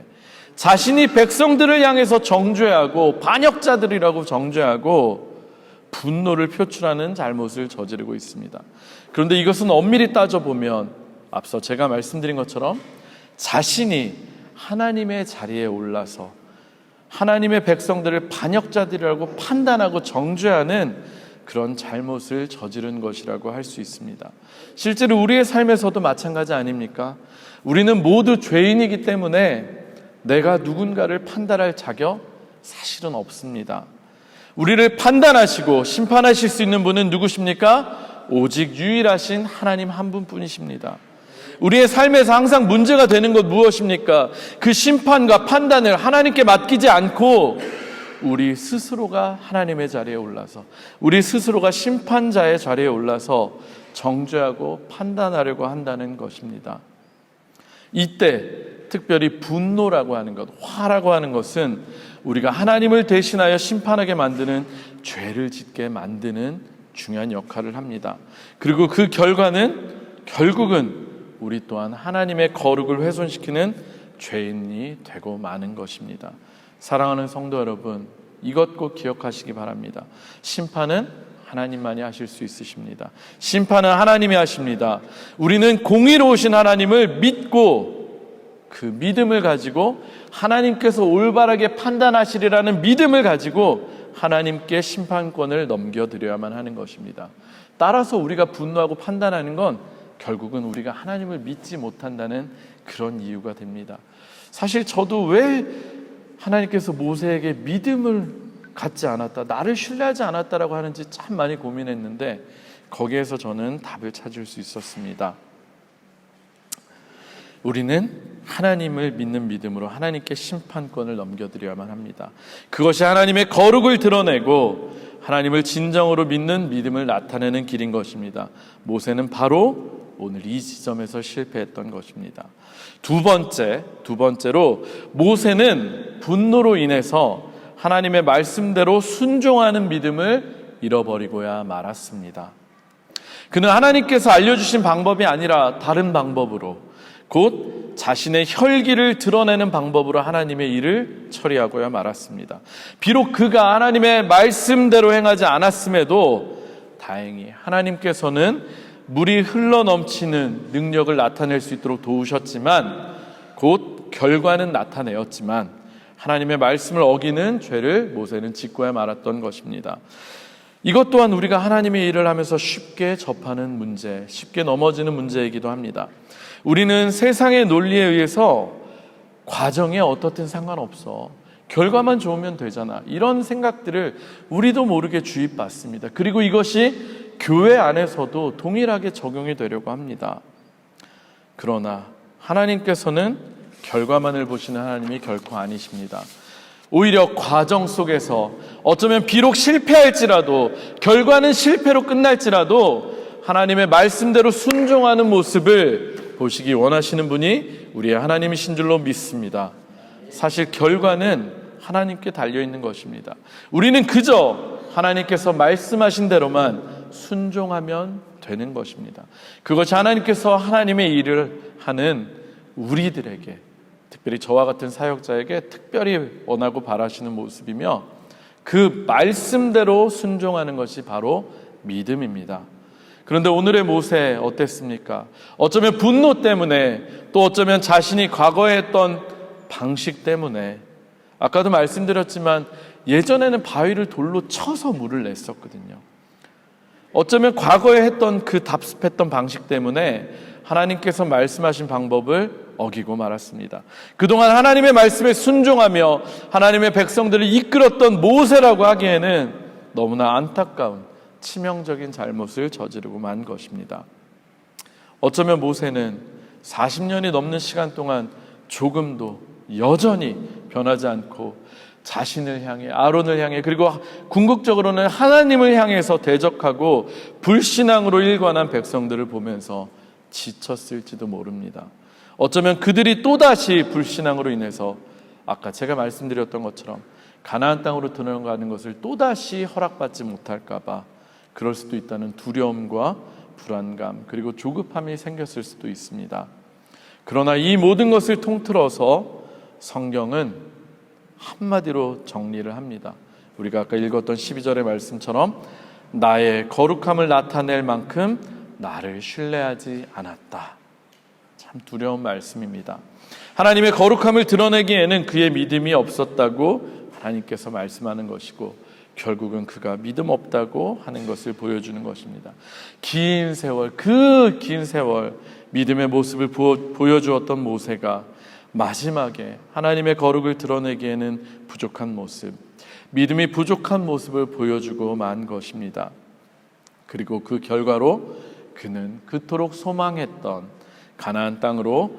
자신이 백성들을 향해서 정죄하고 반역자들이라고 정죄하고 분노를 표출하는 잘못을 저지르고 있습니다. 그런데 이것은 엄밀히 따져보면 앞서 제가 말씀드린 것처럼 자신이 하나님의 자리에 올라서 하나님의 백성들을 반역자들이라고 판단하고 정죄하는 그런 잘못을 저지른 것이라고 할 수 있습니다. 실제로 우리의 삶에서도 마찬가지 아닙니까? 우리는 모두 죄인이기 때문에 내가 누군가를 판단할 자격 사실은 없습니다. 우리를 판단하시고 심판하실 수 있는 분은 누구십니까? 오직 유일하신 하나님 한 분뿐이십니다. 우리의 삶에서 항상 문제가 되는 것 무엇입니까? 그 심판과 판단을 하나님께 맡기지 않고 우리 스스로가 하나님의 자리에 올라서, 우리 스스로가 심판자의 자리에 올라서 정죄하고 판단하려고 한다는 것입니다. 이때 특별히 분노라고 하는 것, 화라고 하는 것은 우리가 하나님을 대신하여 심판하게 만드는, 죄를 짓게 만드는 중요한 역할을 합니다. 그리고 그 결과는 결국은 우리 또한 하나님의 거룩을 훼손시키는 죄인이 되고 마는 것입니다. 사랑하는 성도 여러분, 이것 꼭 기억하시기 바랍니다. 심판은 하나님만이 하실 수 있으십니다. 심판은 하나님이 하십니다. 우리는 공의로우신 하나님을 믿고 그 믿음을 가지고 하나님께서 올바르게 판단하시리라는 믿음을 가지고 하나님께 심판권을 넘겨드려야만 하는 것입니다. 따라서 우리가 분노하고 판단하는 건 결국은 우리가 하나님을 믿지 못한다는 그런 이유가 됩니다. 사실 저도 왜 하나님께서 모세에게 믿음을 갖지 않았다, 나를 신뢰하지 않았다라고 하는지 참 많이 고민했는데 거기에서 저는 답을 찾을 수 있었습니다. 우리는 하나님을 믿는 믿음으로 하나님께 심판권을 넘겨드려야만 합니다. 그것이 하나님의 거룩을 드러내고 하나님을 진정으로 믿는 믿음을 나타내는 길인 것입니다. 모세는 바로 오늘 이 지점에서 실패했던 것입니다. 두 번째로 모세는 분노로 인해서 하나님의 말씀대로 순종하는 믿음을 잃어버리고야 말았습니다. 그는 하나님께서 알려주신 방법이 아니라 다른 방법으로, 곧 자신의 혈기를 드러내는 방법으로 하나님의 일을 처리하고야 말았습니다. 비록 그가 하나님의 말씀대로 행하지 않았음에도 다행히 하나님께서는 물이 흘러넘치는 능력을 나타낼 수 있도록 도우셨지만, 곧 결과는 나타내었지만 하나님의 말씀을 어기는 죄를 모세는 짓고야 말았던 것입니다. 이것 또한 우리가 하나님의 일을 하면서 쉽게 접하는 문제, 쉽게 넘어지는 문제이기도 합니다. 우리는 세상의 논리에 의해서 과정에 어떻든 상관없어, 결과만 좋으면 되잖아, 이런 생각들을 우리도 모르게 주입받습니다. 그리고 이것이 교회 안에서도 동일하게 적용이 되려고 합니다. 그러나 하나님께서는 결과만을 보시는 하나님이 결코 아니십니다. 오히려 과정 속에서 어쩌면 비록 실패할지라도, 결과는 실패로 끝날지라도 하나님의 말씀대로 순종하는 모습을 보시기 원하시는 분이 우리의 하나님이신 줄로 믿습니다. 사실 결과는 하나님께 달려있는 것입니다. 우리는 그저 하나님께서 말씀하신 대로만 순종하면 되는 것입니다. 그것이 하나님께서 하나님의 일을 하는 우리들에게, 특별히 저와 같은 사역자에게 특별히 원하고 바라시는 모습이며, 그 말씀대로 순종하는 것이 바로 믿음입니다. 그런데 오늘의 모세 어땠습니까? 어쩌면 분노 때문에, 또 어쩌면 자신이 과거에 했던 방식 때문에, 아까도 말씀드렸지만 예전에는 바위를 돌로 쳐서 물을 냈었거든요. 어쩌면 과거에 했던 그 답습했던 방식 때문에 하나님께서 말씀하신 방법을 어기고 말았습니다. 그동안 하나님의 말씀에 순종하며 하나님의 백성들을 이끌었던 모세라고 하기에는 너무나 안타까운 치명적인 잘못을 저지르고 만 것입니다. 어쩌면 모세는 40년이 넘는 시간 동안 조금도 여전히 변하지 않고 자신을 향해, 아론을 향해, 그리고 궁극적으로는 하나님을 향해서 대적하고 불신앙으로 일관한 백성들을 보면서 지쳤을지도 모릅니다. 어쩌면 그들이 또다시 불신앙으로 인해서 아까 제가 말씀드렸던 것처럼 가나안 땅으로 들어가는 것을 또다시 허락받지 못할까 봐 그럴 수도 있다는 두려움과 불안감, 그리고 조급함이 생겼을 수도 있습니다. 그러나 이 모든 것을 통틀어서 성경은 한마디로 정리를 합니다. 우리가 아까 읽었던 12절의 말씀처럼 나의 거룩함을 나타낼 만큼 나를 신뢰하지 않았다. 참 두려운 말씀입니다. 하나님의 거룩함을 드러내기에는 그의 믿음이 없었다고 하나님께서 말씀하는 것이고 결국은 그가 믿음 없다고 하는 것을 보여주는 것입니다. 긴 세월, 그 긴 세월 믿음의 모습을 보여주었던 모세가 마지막에 하나님의 거룩을 드러내기에는 부족한 모습, 믿음이 부족한 모습을 보여주고 만 것입니다. 그리고 그 결과로 그는 그토록 소망했던 가나안 땅으로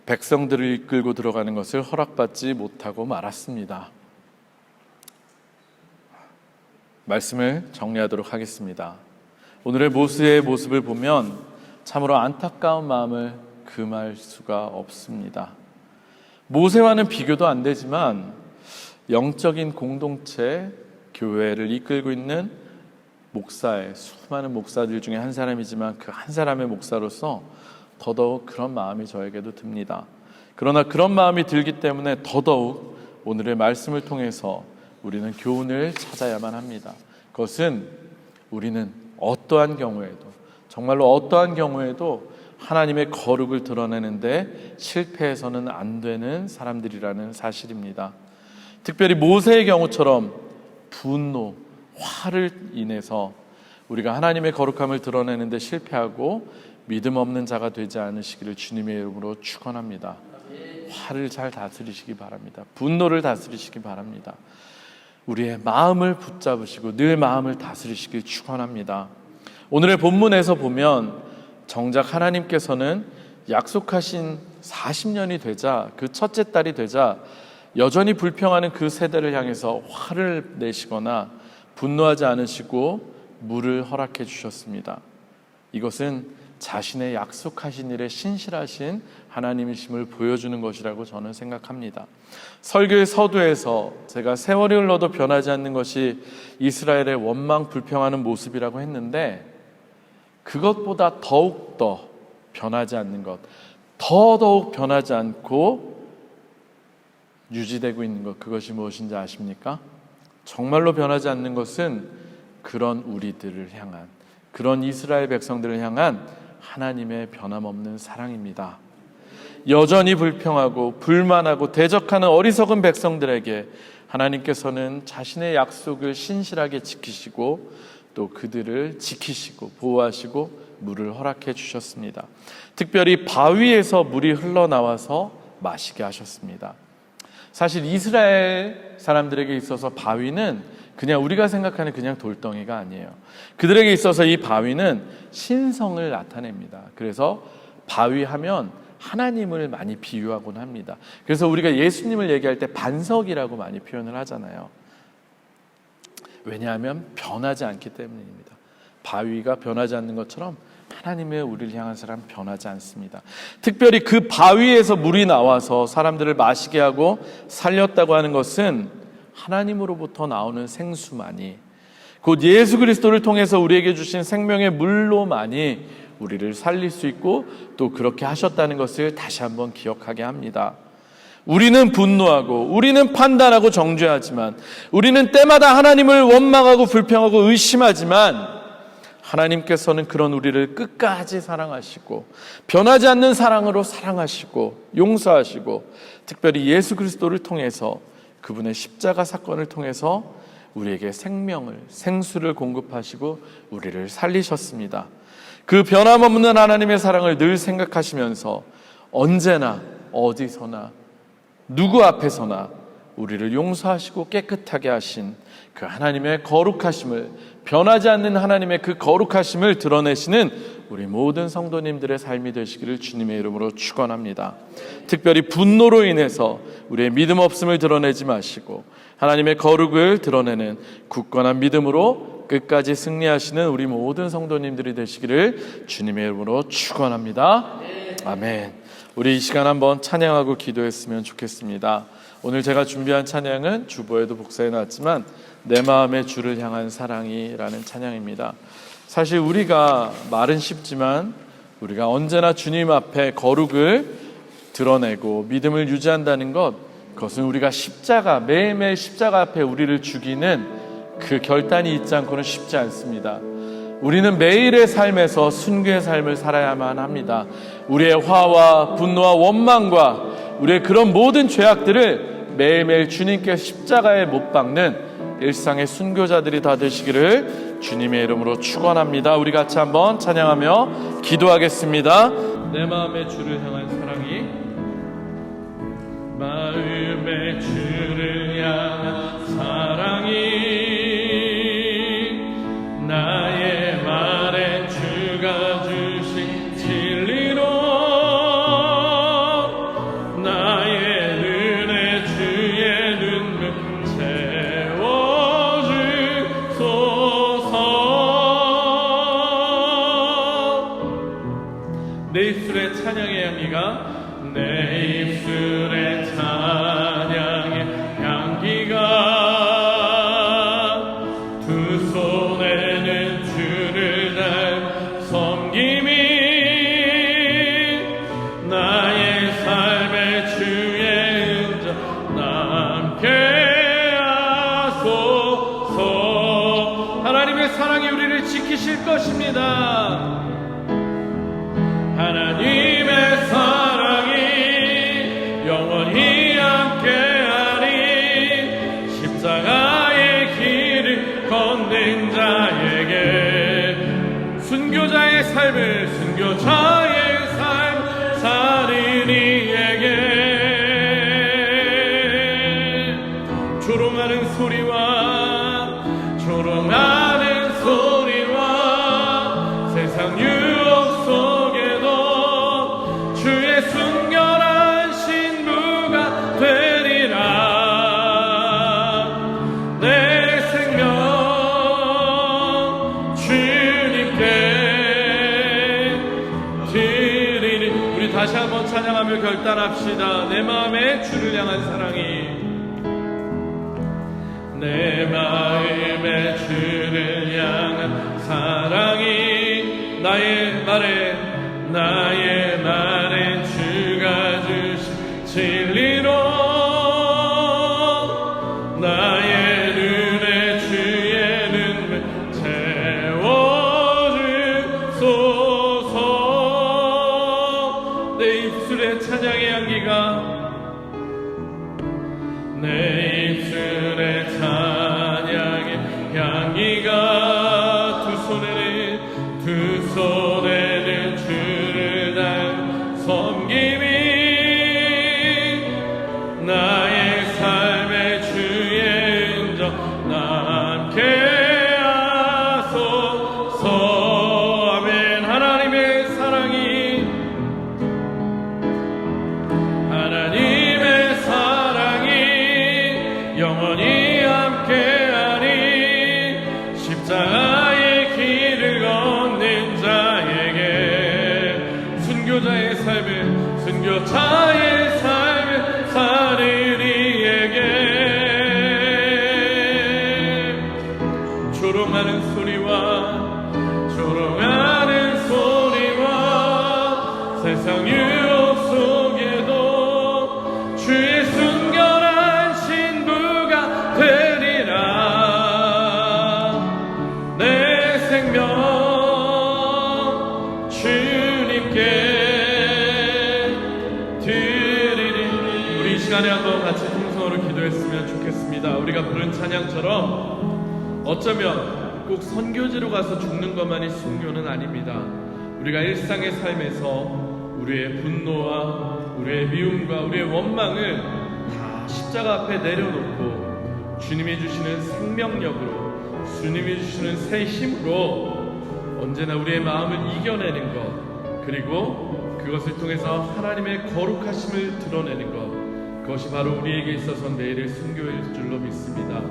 백성들을 이끌고 들어가는 것을 허락받지 못하고 말았습니다. 말씀을 정리하도록 하겠습니다. 오늘의 모세의 모습을 보면 참으로 안타까운 마음을 금할 수가 없습니다. 모세와는 비교도 안 되지만 영적인 공동체, 교회를 이끌고 있는 목사의 수많은 목사들 중에 한 사람이지만 그 한 사람의 목사로서 더더욱 그런 마음이 저에게도 듭니다. 그러나 그런 마음이 들기 때문에 더더욱 오늘의 말씀을 통해서 우리는 교훈을 찾아야만 합니다. 그것은 우리는 어떠한 경우에도, 정말로 어떠한 경우에도 하나님의 거룩을 드러내는데 실패해서는 안 되는 사람들이라는 사실입니다. 특별히 모세의 경우처럼 분노, 화를 인해서 우리가 하나님의 거룩함을 드러내는데 실패하고 믿음 없는 자가 되지 않으시기를 주님의 이름으로 축원합니다. 화를 잘 다스리시기 바랍니다. 분노를 다스리시기 바랍니다. 우리의 마음을 붙잡으시고 늘 마음을 다스리시길 축원합니다. 오늘의 본문에서 보면 정작 하나님께서는 약속하신 40년이 되자, 그 첫째 딸이 되자 여전히 불평하는 그 세대를 향해서 화를 내시거나 분노하지 않으시고 물을 허락해 주셨습니다. 이것은 자신의 약속하신 일에 신실하신 하나님이심을 보여주는 것이라고 저는 생각합니다. 설교의 서두에서 제가 세월이 흘러도 변하지 않는 것이 이스라엘의 원망 불평하는 모습이라고 했는데, 그것보다 더욱더 변하지 않는 것, 더더욱 변하지 않고 유지되고 있는 것, 그것이 무엇인지 아십니까? 정말로 변하지 않는 것은 그런 우리들을 향한, 그런 이스라엘 백성들을 향한 하나님의 변함없는 사랑입니다. 여전히 불평하고 불만하고 대적하는 어리석은 백성들에게 하나님께서는 자신의 약속을 신실하게 지키시고 또 그들을 지키시고 보호하시고 물을 허락해 주셨습니다. 특별히 바위에서 물이 흘러나와서 마시게 하셨습니다. 사실 이스라엘 사람들에게 있어서 바위는 그냥 우리가 생각하는 그냥 돌덩이가 아니에요. 그들에게 있어서 이 바위는 신성을 나타냅니다. 그래서 바위 하면 하나님을 많이 비유하곤 합니다. 그래서 우리가 예수님을 얘기할 때 반석이라고 많이 표현을 하잖아요. 왜냐하면 변하지 않기 때문입니다. 바위가 변하지 않는 것처럼 하나님의 우리를 향한 사람은 변하지 않습니다. 특별히 그 바위에서 물이 나와서 사람들을 마시게 하고 살렸다고 하는 것은 하나님으로부터 나오는 생수만이, 곧 예수 그리스도를 통해서 우리에게 주신 생명의 물로만이 우리를 살릴 수 있고 또 그렇게 하셨다는 것을 다시 한번 기억하게 합니다. 우리는 분노하고 우리는 판단하고 정죄하지만, 우리는 때마다 하나님을 원망하고 불평하고 의심하지만, 하나님께서는 그런 우리를 끝까지 사랑하시고 변하지 않는 사랑으로 사랑하시고 용서하시고, 특별히 예수 그리스도를 통해서 그분의 십자가 사건을 통해서 우리에게 생명을, 생수를 공급하시고 우리를 살리셨습니다. 그 변함없는 하나님의 사랑을 늘 생각하시면서 언제나 어디서나 누구 앞에서나 우리를 용서하시고 깨끗하게 하신 그 하나님의 거룩하심을, 변하지 않는 하나님의 그 거룩하심을 드러내시는 우리 모든 성도님들의 삶이 되시기를 주님의 이름으로 축원합니다. 특별히 분노로 인해서 우리의 믿음 없음을 드러내지 마시고 하나님의 거룩을 드러내는 굳건한 믿음으로 끝까지 승리하시는 우리 모든 성도님들이 되시기를 주님의 이름으로 축원합니다. 아멘. 우리 이 시간 한번 찬양하고 기도했으면 좋겠습니다. 오늘 제가 준비한 찬양은 주보에도 복사해 놨지만 내 마음의 주를 향한 사랑이라는 찬양입니다. 사실 우리가 말은 쉽지만 우리가 언제나 주님 앞에 거룩을 드러내고 믿음을 유지한다는 것, 그것은 우리가 십자가, 매일매일 십자가 앞에 우리를 죽이는 그 결단이 있지 않고는 쉽지 않습니다. 우리는 매일의 삶에서 순교의 삶을 살아야만 합니다. 우리의 화와 분노와 원망과 우리의 그런 모든 죄악들을 매일매일 주님께 십자가에 못 박는 일상의 순교자들이 다 되시기를 주님의 이름으로 축원합니다. 우리 같이 한번 찬양하며 기도하겠습니다. 내 마음의 주를 향한 사랑이, 마음의 주를 향한 사랑이, 나의 말에 주가 주신 진리로 나의 눈에 주의 눈물 내 입술의 찬양의 향기가, 내 입술의 찬양의 향기가, 두 손에는 주를 닮은 섬김이, 나의 삶의 주의 은정 남게 하소서. 하나님의 사랑이 우리를 지키실 것입니다. 하나님의 사랑이 영원히 함께하리. 십자가의 길을 걷는 자에게, 순교자의 삶을, 순교자의 삶 사는 이에게 조롱하는 소리와 조롱하는 소리와 세상 유혹 속에도 주의 순결한 신부가 되리라. 내 생명 주님께 드리리. 우리 다시 한번 찬양하며 결단합시다. 내 마음에 주를 향한 사랑이, 내 마음에 주를 향한 사랑이, 나의 말에 주가 주신 진리로 나의 눈에 주의 눈물 채워주소서. 내 입술의 찬양의 향기가, 내 입술의 찬양의 향기가, 두 손에는 주를 닮은 섬김이, 나의 삶의 주의 은정 남게 하소서. 아멘. 하나님의 사랑이, 하나님의 사랑이 영원히 함께하리. 십자가의 길을 걷는 자에게, 순교자의 삶을, 순교자의 삶을 사는 이에게 조롱하는 소리와 세상 유혹 속에도 주의 순결한 신부가 되리라. 내 생명 주님께 드리리. 우리 이 시간에 한번 같이 통성으로 기도했으면 좋겠습니다. 우리가 부른 찬양처럼 어쩌면 꼭 선교지로 가서 죽는 것만이 순교는 아닙니다. 우리가 일상의 삶에서 우리의 분노와 우리의 미움과 우리의 원망을 다 십자가 앞에 내려놓고 주님이 주시는 생명력으로, 주님이 주시는 새 힘으로 언제나 우리의 마음을 이겨내는 것, 그리고 그것을 통해서 하나님의 거룩하심을 드러내는 것, 그것이 바로 우리에게 있어서 매일의 순교일 줄로 믿습니다.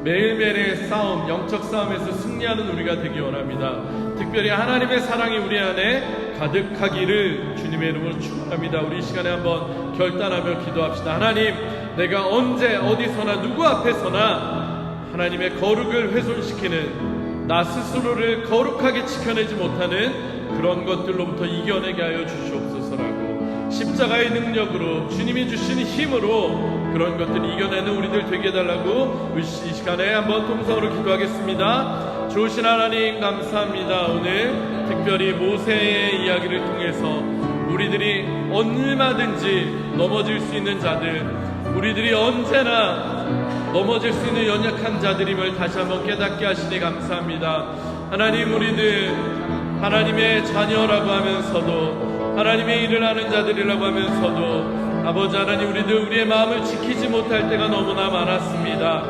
매일매일의 싸움, 영적 싸움에서 승리하는 우리가 되기 원합니다. 특별히 하나님의 사랑이 우리 안에 가득하기를 주님의 이름으로 축원합니다. 우리 이 시간에 한번 결단하며 기도합시다. 하나님, 내가 언제 어디서나 누구 앞에서나 하나님의 거룩을 훼손시키는, 나 스스로를 거룩하게 지켜내지 못하는 그런 것들로부터 이겨내게 하여 주시옵소서라고, 십자가의 능력으로, 주님이 주신 힘으로 그런 것들을 이겨내는 우리들 되게 해달라고 이 시간에 한번 통성으로 기도하겠습니다. 좋으신 하나님 감사합니다. 오늘 특별히 모세의 이야기를 통해서 우리들이 얼마든지 넘어질 수 있는 자들, 우리들이 언제나 넘어질 수 있는 연약한 자들임을 다시 한번 깨닫게 하시니 감사합니다. 하나님, 우리들 하나님의 자녀라고 하면서도 하나님의 일을 하는 자들이라고 하면서도 아버지 하나님, 우리들 우리의 마음을 지키지 못할 때가 너무나 많았습니다.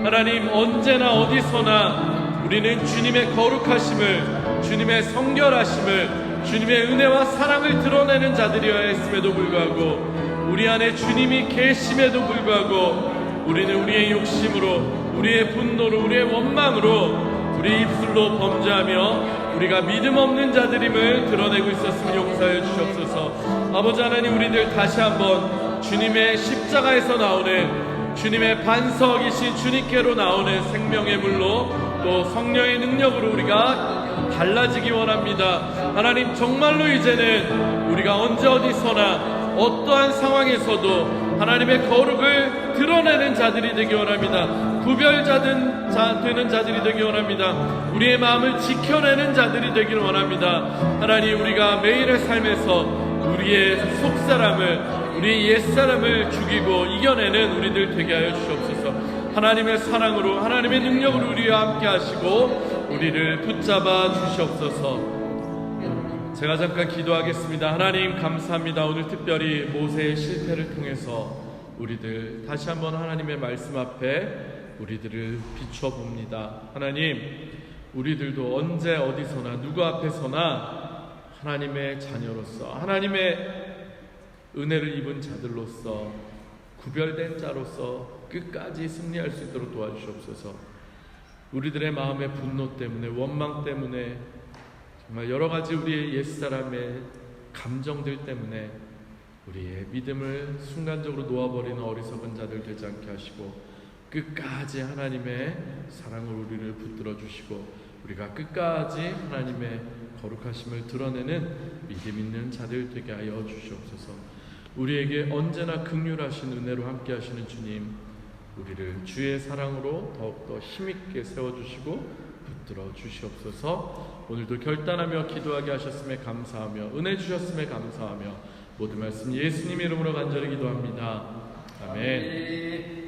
하나님, 언제나 어디서나 우리는 주님의 거룩하심을, 주님의 성결하심을, 주님의 은혜와 사랑을 드러내는 자들이어야 했음에도 불구하고, 우리 안에 주님이 계심에도 불구하고 우리는 우리의 욕심으로, 우리의 분노로, 우리의 원망으로 우리 입술로 범죄하며 우리가 믿음 없는 자들임을 드러내고 있었으면 용서해 주시옵소서. 아버지 하나님, 우리들 다시 한번 주님의 십자가에서 나오는, 주님의 반석이신 주님께로 나오는 생명의 물로 또 성령의 능력으로 우리가 달라지기 원합니다. 하나님, 정말로 이제는 우리가 언제 어디서나 어떠한 상황에서도 하나님의 거룩을 드러내는 자들이 되기 원합니다. 구별되는 자들이 되기 원합니다. 우리의 마음을 지켜내는 자들이 되기를 원합니다. 하나님, 우리가 매일의 삶에서 우리의 속사람을, 우리의 옛사람을 죽이고 이겨내는 우리들 되게 하여 주시옵소서. 하나님의 사랑으로, 하나님의 능력으로 우리와 함께 하시고 우리를 붙잡아 주시옵소서. 제가 잠깐 기도하겠습니다. 하나님, 감사합니다. 오늘 특별히 모세의 실패를 통해서 우리들 다시 한번 하나님의 말씀 앞에 우리들을 비춰봅니다. 하나님, 우리들도 언제 어디서나 누구 앞에서나 하나님의 자녀로서, 하나님의 은혜를 입은 자들로서, 구별된 자로서 끝까지 승리할 수 있도록 도와주시옵소서. 우리들의 마음의 분노 때문에, 원망 때문에, 정말 여러 가지 우리의 옛사람의 감정들 때문에 우리의 믿음을 순간적으로 놓아버리는 어리석은 자들 되지 않게 하시고, 끝까지 하나님의 사랑으로 우리를 붙들어 주시고, 우리가 끝까지 하나님의 거룩하심을 드러내는 믿음 있는 자들 되게 하여 주시옵소서. 우리에게 언제나 긍휼하신 은혜로 함께 하시는 주님, 우리를 주의 사랑으로 더욱더 힘있게 세워주시고 붙들어 주시옵소서. 오늘도 결단하며 기도하게 하셨음에 감사하며 은혜 주셨음에 감사하며 모든 말씀 예수님 이름으로 간절히 기도합니다. 아멘.